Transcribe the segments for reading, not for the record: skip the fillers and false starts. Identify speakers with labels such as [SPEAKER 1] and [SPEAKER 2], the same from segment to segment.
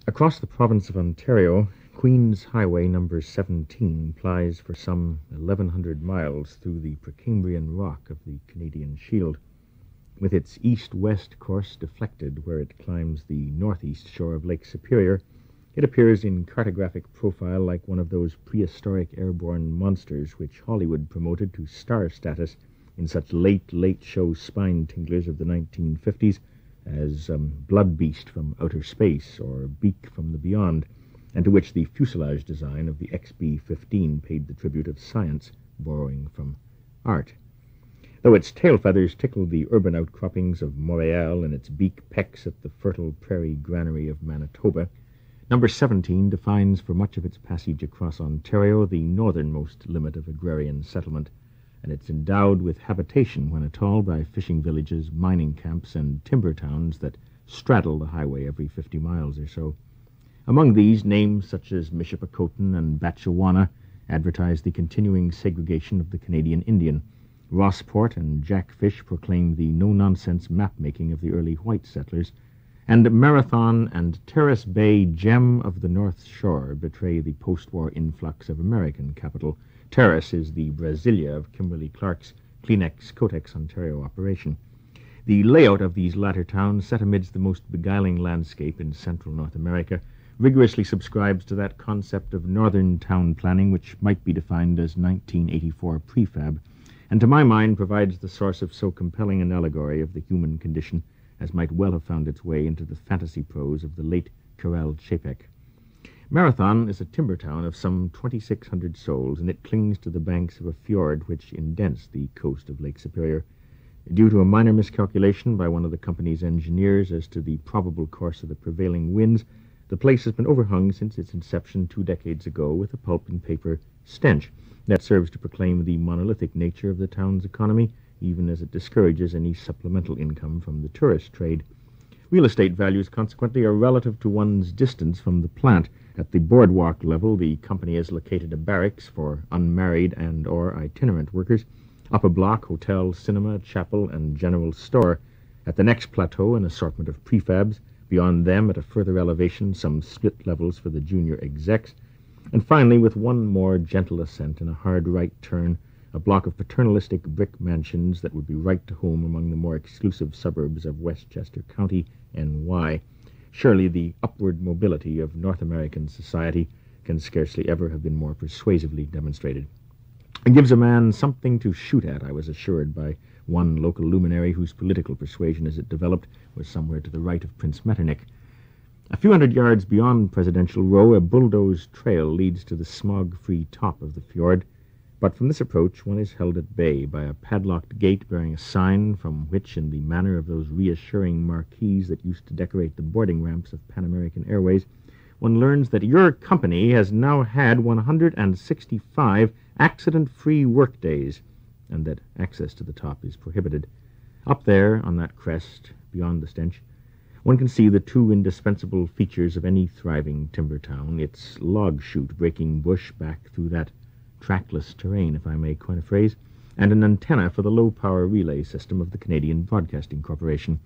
[SPEAKER 1] Across the province of Ontario, Queen's Highway number 17 plies for some 1,100 miles through the Precambrian rock of the Canadian Shield. With its east-west course deflected where it climbs the northeast shore of Lake Superior, it appears in cartographic profile like one of those prehistoric airborne monsters which Hollywood promoted to star status in such late show spine-tinglers of the 1950s as Blood Beast from Outer Space or Beak from the Beyond, and to which the fuselage design of the XB-15 paid the tribute of science, borrowing from art. Though its tail feathers tickled the urban outcroppings of Montreal and its beak pecks at the fertile prairie granary of Manitoba, number 17 defines for much of its passage across Ontario the northernmost limit of agrarian settlement, and it's endowed with habitation when at all by fishing villages, mining camps, and timber towns that straddle the highway every 50 miles or so. Among these, names such as Michipicoten and Batchewana advertise the continuing segregation of the Canadian Indian. Rossport and Jackfish proclaim the no-nonsense map-making of the early white settlers, and Marathon and Terrace Bay, gem of the North Shore, betray the post-war influx of American capital. Terrace is the Brasilia of Kimberly-Clark's Kleenex Kotex Ontario operation. The layout of these latter towns, set amidst the most beguiling landscape in central North America, rigorously subscribes to that concept of northern town planning which might be defined as 1984 prefab, and to my mind provides the source of so compelling an allegory of the human condition as might well have found its way into the fantasy prose of the late Karel Čapek. Marathon is a timber town of some 2,600 souls, and it clings to the banks of a fjord which indents the coast of Lake Superior. Due to a minor miscalculation by one of the company's engineers as to the probable course of the prevailing winds, the place has been overhung since its inception 2 decades ago with a pulp and paper stench that serves to proclaim the monolithic nature of the town's economy, even as it discourages any supplemental income from the tourist trade. Real estate values, consequently, are relative to one's distance from the plant. At the boardwalk level, the company has located a barracks for unmarried and or itinerant workers. Up a block, hotel, cinema, chapel, and general store. At the next plateau, an assortment of prefabs. Beyond them, at a further elevation, some split levels for the junior execs. And finally, with one more gentle ascent and a hard right turn, a block of paternalistic brick mansions that would be right to home among the more exclusive suburbs of Westchester County, NY. Surely the upward mobility of North American society can scarcely ever have been more persuasively demonstrated. It gives a man something to shoot at, I was assured by one local luminary whose political persuasion as it developed was somewhere to the right of Prince Metternich. A few hundred yards beyond Presidential Row, a bulldozed trail leads to the smog-free top of the fjord, but from this approach one is held at bay by a padlocked gate bearing a sign from which, in the manner of those reassuring marquees that used to decorate the boarding ramps of Pan American Airways, one learns that your company has now had 165 accident-free workdays, and that access to the top is prohibited. Up there, on that crest, beyond the stench, one can see the 2 indispensable features of any thriving timber town, its log chute breaking bush back through that trackless terrain, if I may coin a phrase, and an antenna for the low-power relay system of the Canadian Broadcasting Corporation.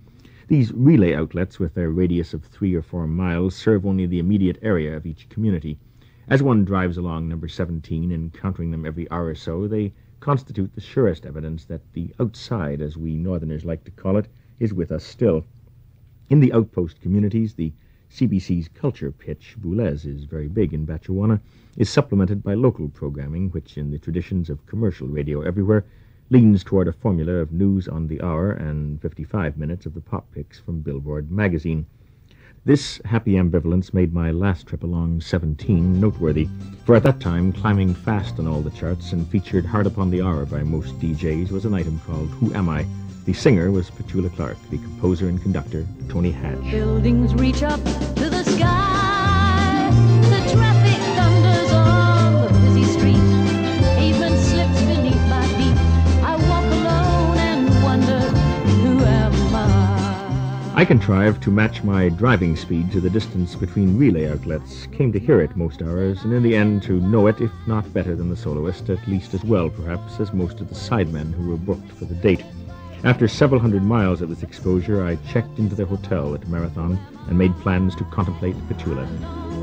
[SPEAKER 1] These relay outlets, with their radius of 3 or 4 miles, serve only the immediate area of each community. As one drives along number 17, encountering them every hour or so, they constitute the surest evidence that the outside, as we northerners like to call it, is with us still. In the outpost communities, the CBC's culture pitch, Boulez is very big in Batchewana, is supplemented by local programming, which, in the traditions of commercial radio everywhere, leans toward a formula of news on the hour and 55 minutes of the pop picks from Billboard magazine. This happy ambivalence made my last trip along 17 noteworthy, for at that time, climbing fast on all the charts and featured hard upon the hour by most DJs was an item called Who Am I? The singer was Petula Clark, the composer and conductor, Tony Hatch.
[SPEAKER 2] Buildings reach up to the sky. The traffic thunders on the busy street. Pavement slips beneath my feet. I walk alone and wonder, who am I?
[SPEAKER 1] I contrived to match my driving speed to the distance between relay outlets, came to hear it most hours, and in the end to know it, if not better than the soloist, at least as well, perhaps, as most of the sidemen who were booked for the date. After several hundred miles of this exposure, I checked into the hotel at Marathon and made plans to contemplate Petula.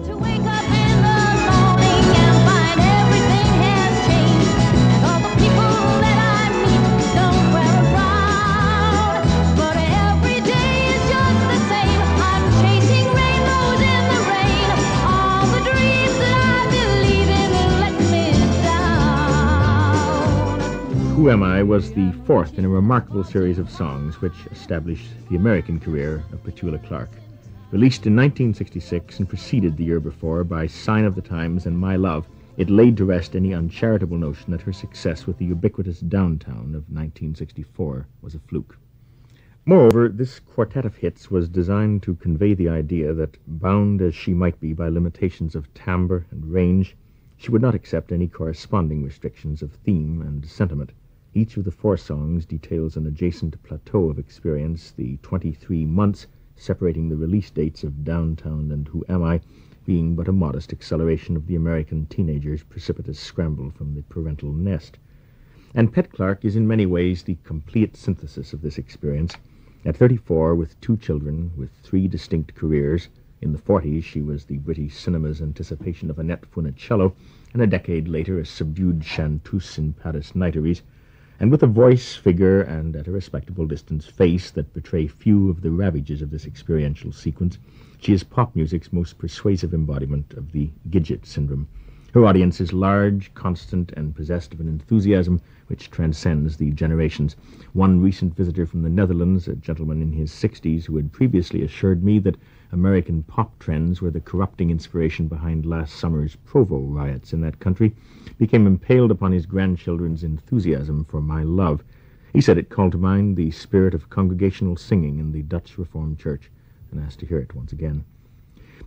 [SPEAKER 2] To wake up in the morning and find everything has changed, and all the people that I meet don't wear a frown. But every day is just the same. I'm chasing rainbows in the rain. All the dreams that I believe in let me down.
[SPEAKER 1] Who Am I was the fourth in a remarkable series of songs which established the American career of Petula Clark. Released in 1966 and preceded the year before by Sign of the Times and My Love, it laid to rest any uncharitable notion that her success with the ubiquitous Downtown of 1964 was a fluke. Moreover, this quartet of hits was designed to convey the idea that, bound as she might be by limitations of timbre and range, she would not accept any corresponding restrictions of theme and sentiment. Each of the four songs details an adjacent plateau of experience, the 23 months separating the release dates of Downtown and Who Am I being but a modest acceleration of the American teenager's precipitous scramble from the parental nest. And Pet Clark is in many ways the complete synthesis of this experience. At 34, with two children, with three distinct careers, in the 40s she was the British cinema's anticipation of Annette Funicello, and a decade later a subdued chanteuse in Paris Nighteries, and with a voice, figure, and at a respectable distance face that betray few of the ravages of this experiential sequence, she is pop music's most persuasive embodiment of the Gidget syndrome. Her audience is large, constant, and possessed of an enthusiasm which transcends the generations. One recent visitor from the Netherlands, a gentleman in his 60s who had previously assured me that American pop trends were the corrupting inspiration behind last summer's Provo riots in that country, became impaled upon his grandchildren's enthusiasm for My Love. He said it called to mind the spirit of congregational singing in the Dutch Reformed Church, and asked to hear it once again.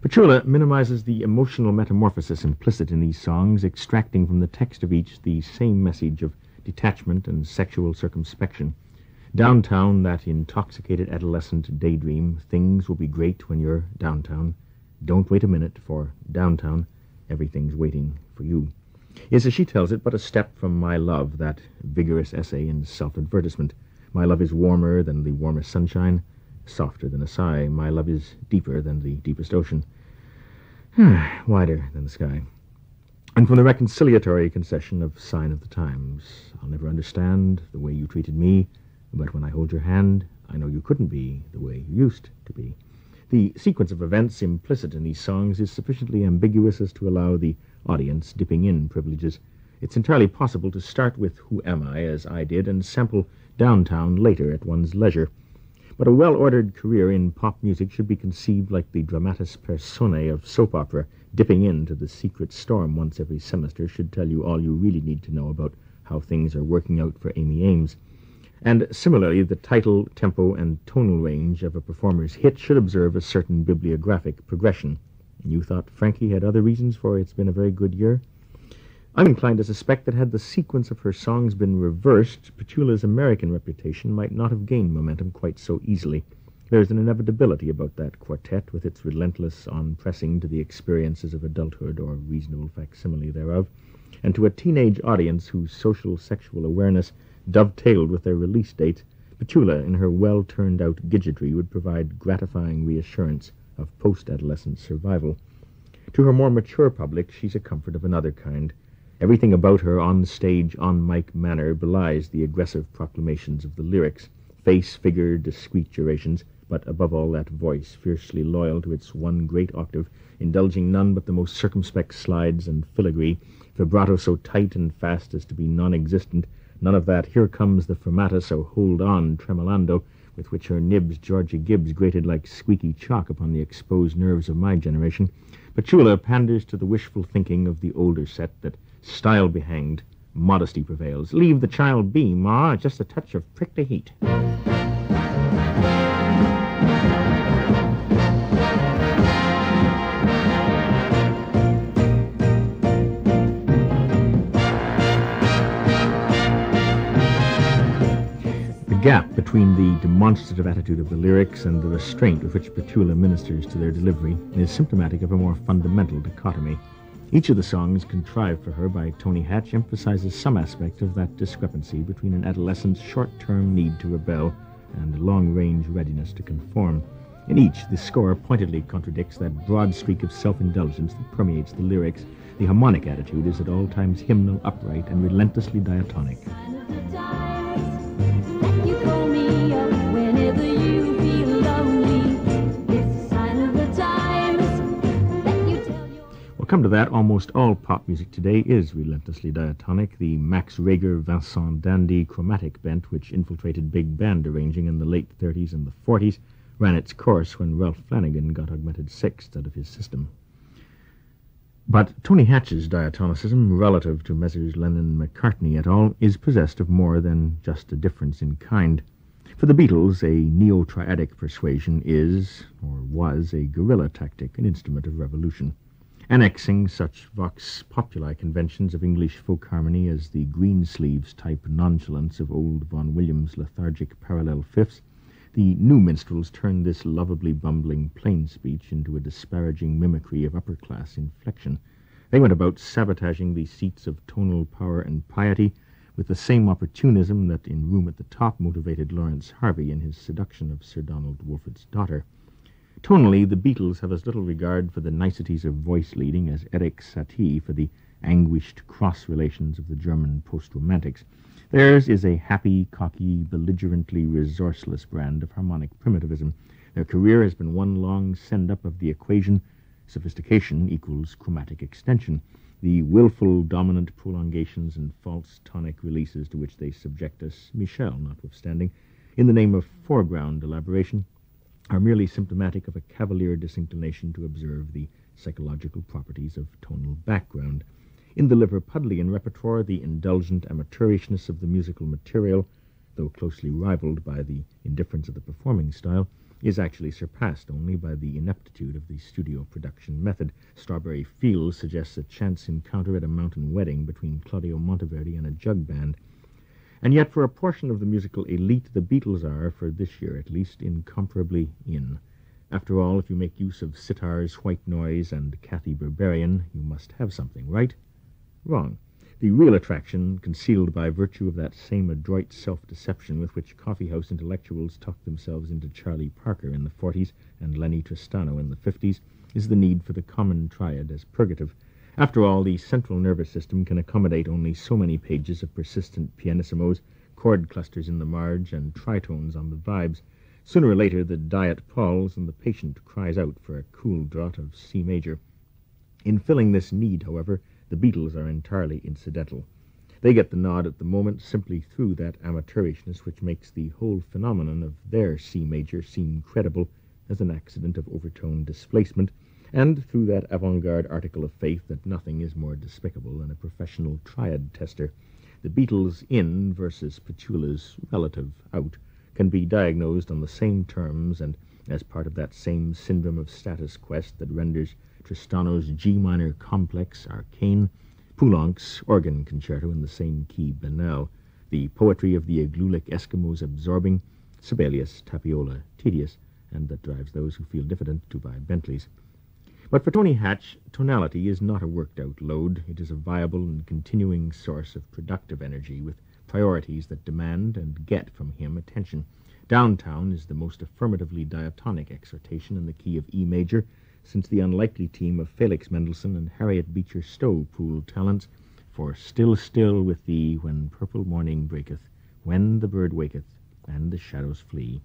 [SPEAKER 1] Petula minimizes the emotional metamorphosis implicit in these songs, extracting from the text of each the same message of detachment and sexual circumspection. Downtown, that intoxicated adolescent daydream, things will be great when you're downtown. Don't wait a minute, for downtown, everything's waiting for you, is, as she tells it, but a step from My Love, that vigorous essay in self-advertisement. My love is warmer than the warmest sunshine, softer than a sigh. My love is deeper than the deepest ocean, wider than the sky. And from the reconciliatory concession of Sign of the Times, I'll never understand the way you treated me, but when I hold your hand, I know you couldn't be the way you used to be. The sequence of events implicit in these songs is sufficiently ambiguous as to allow the audience dipping in privileges. It's entirely possible to start with Who Am I, as I did, and sample Downtown later at one's leisure. But a well-ordered career in pop music should be conceived like the dramatis personae of soap opera. Dipping into the secret storm once every semester should tell you all you really need to know about how things are working out for Amy Ames. And similarly, the title, tempo, and tonal range of a performer's hit should observe a certain bibliographic progression. You thought Frankie had other reasons for It's Been a Very Good Year? I'm inclined to suspect that had the sequence of her songs been reversed, Petula's American reputation might not have gained momentum quite so easily. There's an inevitability about that quartet, with its relentless on-pressing to the experiences of adulthood or reasonable facsimile thereof, and to a teenage audience whose social sexual awareness dovetailed with their release date. Petula, in her well-turned-out gidgetry, would provide gratifying reassurance of post-adolescent survival. To her more mature public, she's a comfort of another kind. Everything about her on-stage, on-mic manner belies the aggressive proclamations of the lyrics. Face, figure, discreet gyrations, but above all that voice, fiercely loyal to its one great octave, indulging none but the most circumspect slides and filigree, vibrato so tight and fast as to be non-existent, none of that "here comes the fermata, so hold on" tremolando, with which her nibs Georgie Gibbs grated like squeaky chalk upon the exposed nerves of my generation. Petula panders to the wishful thinking of the older set that style be hanged, modesty prevails. Leave the child be, Ma, just a touch of prickly heat. The gap between the demonstrative attitude of the lyrics and the restraint with which Petula ministers to their delivery is symptomatic of a more fundamental dichotomy. Each of the songs contrived for her by Tony Hatch emphasizes some aspect of that discrepancy between an adolescent's short-term need to rebel and long-range readiness to conform. In each, the score pointedly contradicts that broad streak of self-indulgence that permeates the lyrics. The harmonic attitude is at all times hymnal, upright, and relentlessly diatonic. Come to that, almost all pop music today is relentlessly diatonic. The Max Reger, Vincent Dandy chromatic bent, which infiltrated big band arranging in the late 30s and the 40s, ran its course when Ralph Flanagan got augmented sixths out of his system. But Tony Hatch's diatonicism, relative to Messrs. Lennon-McCartney et al., is possessed of more than just a difference in kind. For the Beatles, a neo-triadic persuasion is, or was, a guerrilla tactic, an instrument of revolution. Annexing such vox populi conventions of English folk harmony as the Greensleeves-type nonchalance of old Vaughan Williams' lethargic parallel fifths, the new minstrels turned this lovably bumbling plain speech into a disparaging mimicry of upper-class inflection. They went about sabotaging the seats of tonal power and piety with the same opportunism that in Room at the Top motivated Lawrence Harvey in his seduction of Sir Donald Wolfett's daughter. Tonally, the Beatles have as little regard for the niceties of voice leading as Erik Satie for the anguished cross-relations of the German post-romantics. Theirs is a happy, cocky, belligerently resourceless brand of harmonic primitivism. Their career has been one long send-up of the equation sophistication equals chromatic extension, the willful dominant prolongations and false tonic releases to which they subject us, Michel notwithstanding, in the name of foreground elaboration, are merely symptomatic of a cavalier disinclination to observe the psychological properties of tonal background. In the Liverpudlian repertoire, the indulgent amateurishness of the musical material, though closely rivaled by the indifference of the performing style, is actually surpassed only by the ineptitude of the studio production method. Strawberry Fields suggests a chance encounter at a mountain wedding between Claudio Monteverdi and a jug band. And yet, for a portion of the musical elite, the Beatles are, for this year at least, incomparably in. After all, if you make use of Sitar's White Noise and Kathy Berberian, you must have something, right? Wrong. The real attraction, concealed by virtue of that same adroit self-deception with which coffee-house intellectuals talked themselves into Charlie Parker in the 40s and Lenny Tristano in the 50s, is the need for the common triad as purgative. After all, the central nervous system can accommodate only so many pages of persistent pianissimos, chord clusters in the marge, and tritones on the vibes. Sooner or later, the diet palls, and the patient cries out for a cool draught of C major. In filling this need, however, the Beatles are entirely incidental. They get the nod at the moment simply through that amateurishness which makes the whole phenomenon of their C major seem credible as an accident of overtone displacement, and through that avant-garde article of faith that nothing is more despicable than a professional triad tester. The Beatles' in versus Petula's relative out can be diagnosed on the same terms and as part of that same syndrome of status quest that renders Tristano's G minor complex arcane, Poulenc's organ concerto in the same key banal, the poetry of the Aglulic Eskimos absorbing, Sibelius' Tapiola tedious, and that drives those who feel diffident to buy Bentleys. But for Tony Hatch, tonality is not a worked-out load. It is a viable and continuing source of productive energy with priorities that demand and get from him attention. Downtown is the most affirmatively diatonic exhortation in the key of E major, since the unlikely team of Felix Mendelssohn and Harriet Beecher Stowe pooled talents for Still, Still with Thee when purple morning breaketh, when the bird waketh, and the shadows flee.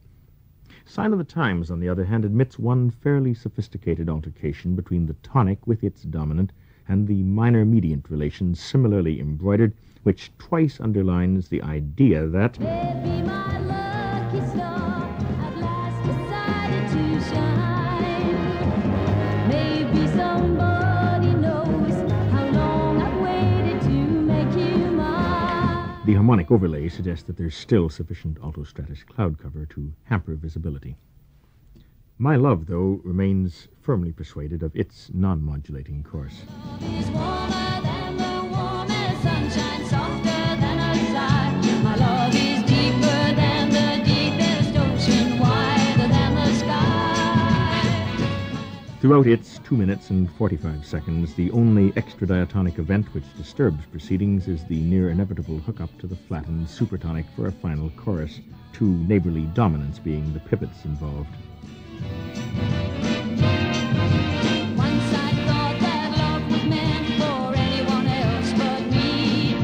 [SPEAKER 1] Sign of the Times, on the other hand, admits one fairly sophisticated altercation between the tonic with its dominant and the minor-mediant relations similarly embroidered, which twice underlines the idea that
[SPEAKER 2] Maybe my lucky star at last decided to shine. Maybe somebody knows how long I've waited to make you mine.
[SPEAKER 1] the harmonic overlay suggests that there's still sufficient altostratus cloud cover to hamper visibility. My Love, though, remains firmly persuaded of its non-modulating course.
[SPEAKER 2] Is warmer than the warmest sunshine, softer than a sigh. My love is deeper than the deepest ocean, wider than the sky.
[SPEAKER 1] Throughout its 2 minutes and 45 seconds, the only extra diatonic event which disturbs proceedings is the near-inevitable hookup to the flattened supertonic for a final chorus, two neighborly dominants being the pivots involved.
[SPEAKER 2] Once I thought that love was meant for anyone else but me.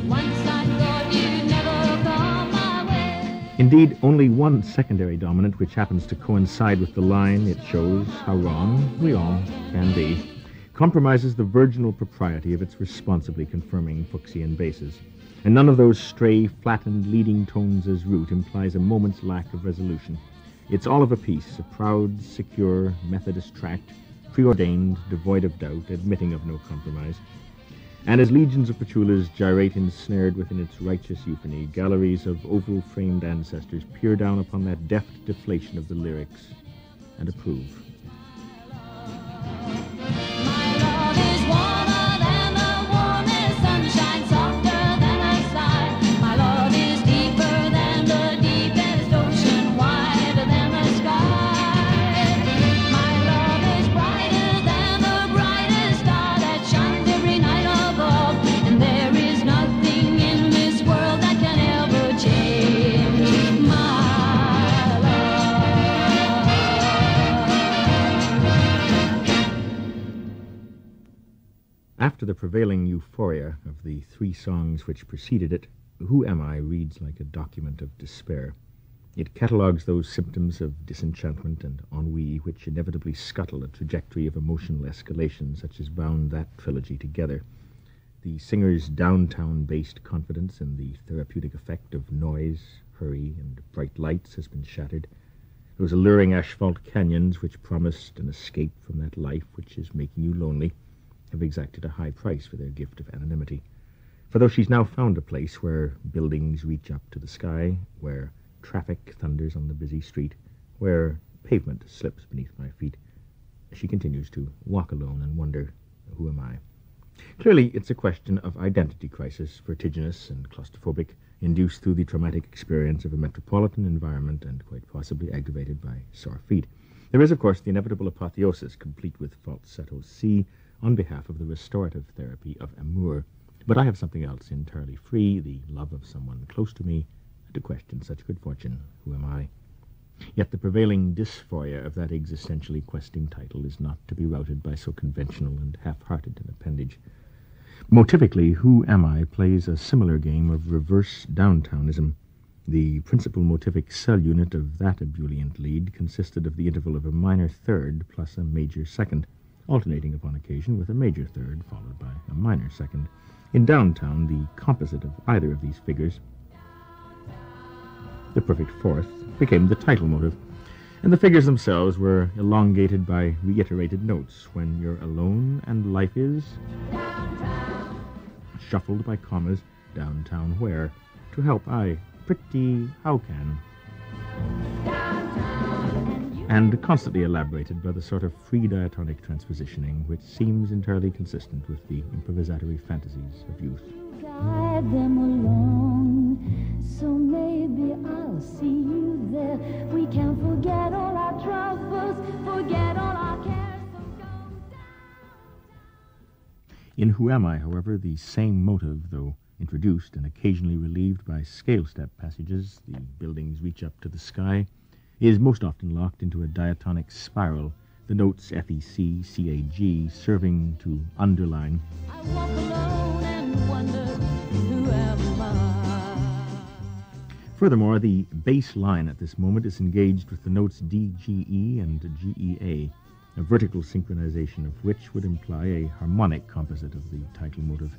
[SPEAKER 2] Once I thought you'd never come my way.
[SPEAKER 1] Indeed, only one secondary dominant, which happens to coincide with the line it shows how wrong we all can be, compromises the virginal propriety of its responsibly confirming Fuchsian basses. And none of those stray, flattened leading tones as root implies a moment's lack of resolution. It's all of a piece, a proud, secure, Methodist tract, preordained, devoid of doubt, admitting of no compromise. And as legions of Petulas gyrate ensnared within its righteous euphony, galleries of oval-framed ancestors peer down upon that deft deflation of the lyrics and approve.
[SPEAKER 2] My love is warmer than the warmest sunshine, softer than a sigh. My love is deeper than the deepest ocean, wider than the sky. My love is brighter than the brightest star that shines every night above. And there is nothing in this world that can ever change my love.
[SPEAKER 1] After the prevailing euphoria of the three songs which preceded it, Who Am I reads like a document of despair. It catalogues those symptoms of disenchantment and ennui which inevitably scuttle a trajectory of emotional escalation such as bound that trilogy together. The singer's downtown-based confidence in the therapeutic effect of noise, hurry, and bright lights has been shattered. Those alluring asphalt canyons which promised an escape from that life which is making you lonely have exacted a high price for their gift of anonymity. For though she's now found a place where buildings reach up to the sky, where traffic thunders on the busy street, where pavement slips beneath my feet, she continues to walk alone and wonder, who am I? Clearly, it's a question of identity crisis, vertiginous and claustrophobic, induced through the traumatic experience of a metropolitan environment and quite possibly aggravated by sore feet. There is, of course, the inevitable apotheosis, complete with falsetto C, on behalf of the restorative therapy of amour. But I have something else entirely free, the love of someone close to me, and to question such good fortune, who am I? Yet the prevailing dysphoria of that existentially questing title is not to be routed by so conventional and half-hearted an appendage. Motivically, Who Am I plays a similar game of reverse downtownism. The principal motivic cell unit of that ebullient lead consisted of the interval of a minor third plus a major second, alternating upon occasion with a major third followed by a minor second. In Downtown, the composite of either of these figures, the perfect fourth, became the title motive, and the figures themselves were elongated by reiterated notes. When you're alone and life is shuffled by commas, downtown where, to help I pretty how can, and constantly elaborated by the sort of free diatonic transpositioning which seems entirely consistent with the improvisatory fantasies of youth.
[SPEAKER 2] Guide them along, so maybe I'll see you there. We can forget all our troubles, forget all our cares. So go down.
[SPEAKER 1] In Who Am I, however, the same motive, though introduced and occasionally relieved by scale-step passages, the buildings reach up to the sky, is most often locked into a diatonic spiral, the notes FEC, CAG serving to underline.
[SPEAKER 2] I walk alone and wonder, who am I?
[SPEAKER 1] Furthermore, the bass line at this moment is engaged with the notes D, G, E, and GEA, a vertical synchronization of which would imply a harmonic composite of the title motive.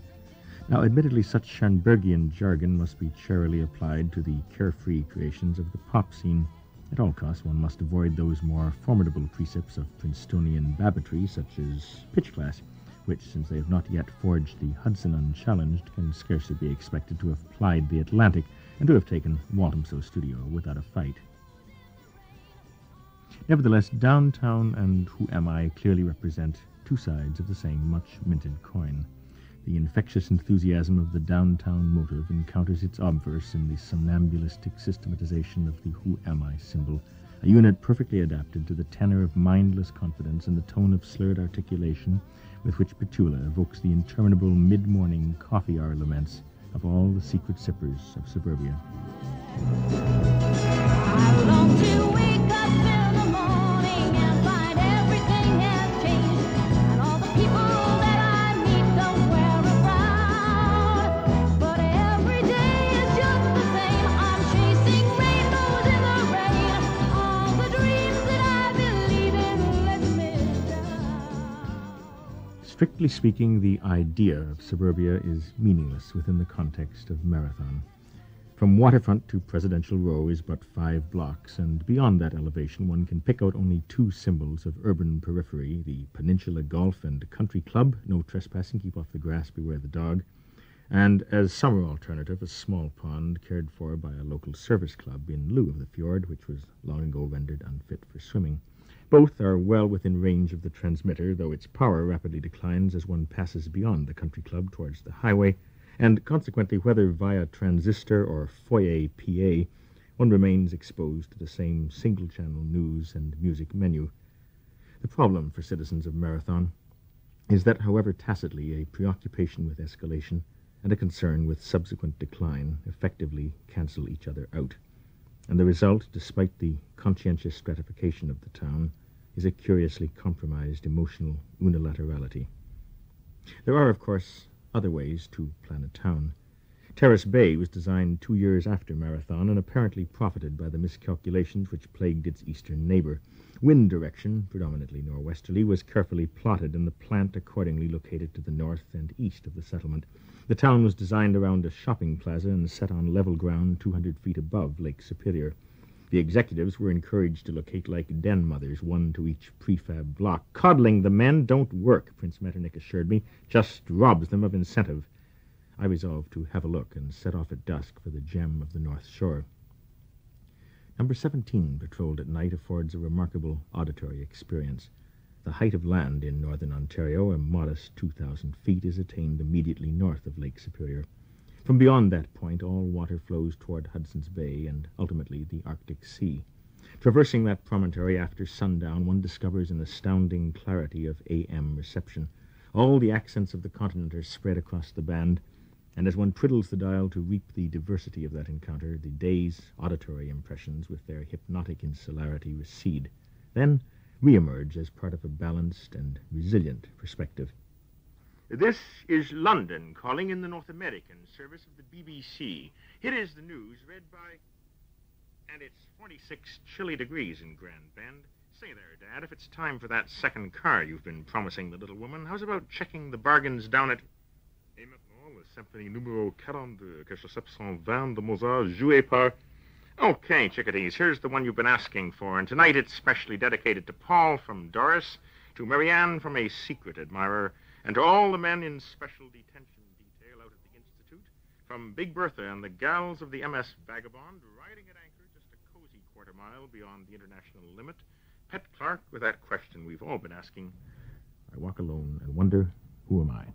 [SPEAKER 1] Now, admittedly, such Schoenbergian jargon must be charily applied to the carefree creations of the pop scene. At all costs, one must avoid those more formidable precepts of Princetonian babbitry, such as pitch class, which, since they have not yet forged the Hudson unchallenged, can scarcely be expected to have plied the Atlantic and to have taken Walthamstow Studio without a fight. Nevertheless, Downtown and Who Am I clearly represent two sides of the same much-minted coin. The infectious enthusiasm of the downtown motive encounters its obverse in the somnambulistic systematization of the Who Am I symbol, a unit perfectly adapted to the tenor of mindless confidence and the tone of slurred articulation with which Petula evokes the interminable mid-morning coffee hour laments of all the secret sippers of suburbia.
[SPEAKER 2] I long to wake up in the morning and find everything has changed, and all the people that I meet don't wear a frown. But every day is just the same. I'm chasing rainbows in the rain. All the dreams that I believe in let me down.
[SPEAKER 1] Strictly speaking, the idea of suburbia is meaningless within the context of Marathon. From waterfront to Presidential Row is but 5 blocks, and beyond that elevation one can pick out only 2 symbols of urban periphery, the Peninsula Golf and Country Club, no trespassing, keep off the grass, beware the dog, and as summer alternative, a small pond cared for by a local service club in lieu of the fjord, which was long ago rendered unfit for swimming. Both are well within range of the transmitter, though its power rapidly declines as one passes beyond the Country Club towards the highway, and consequently, whether via transistor or foyer PA, one remains exposed to the same single-channel news and music menu. The problem for citizens of Marathon is that, however tacitly, a preoccupation with escalation and a concern with subsequent decline effectively cancel each other out. And the result, despite the conscientious stratification of the town, is a curiously compromised emotional unilaterality. There are, of course, other ways to plan a town. Terrace Bay was designed 2 years after Marathon and apparently profited by the miscalculations which plagued its eastern neighbor. Wind direction, predominantly norwesterly, was carefully plotted and the plant accordingly located to the north and east of the settlement. The town was designed around a shopping plaza and set on level ground 200 feet above Lake Superior. The executives were encouraged to locate like den mothers, 1 to each prefab block. Coddling the men don't work, Prince Metternich assured me, just robs them of incentive. I resolved to have a look and set off at dusk for the gem of the North Shore. Number 17, patrolled at night, affords a remarkable auditory experience. The height of land in northern Ontario, a modest 2,000 feet, is attained immediately north of Lake Superior. From beyond that point, all water flows toward Hudson's Bay and ultimately the Arctic Sea. Traversing that promontory after sundown, one discovers an astounding clarity of AM reception. All the accents of the continent are spread across the band, and as one twiddles the dial to reap the diversity of that encounter, the day's auditory impressions with their hypnotic insularity recede, then re-emerge as part of a balanced and resilient perspective. This is London, calling in the North American service of the BBC. Here is the news read by... And it's 46 chilly degrees in Grand Bend. Say there, Dad, if it's time for that second car you've been promising the little woman, how's about checking the bargains down at... Et maintenant, la symphonie numéro 42, quelque 720 de Mozart, joué par... Okay, chickadees, here's the one you've been asking for, and tonight it's specially dedicated to Paul from Doris, to Marianne from a secret admirer, and to all the men in special detention detail out at the Institute, from Big Bertha and the gals of the MS Vagabond, riding at anchor just a cozy quarter-mile beyond the international limit, Pet Clark with that question we've all been asking. I walk alone and wonder, who am I?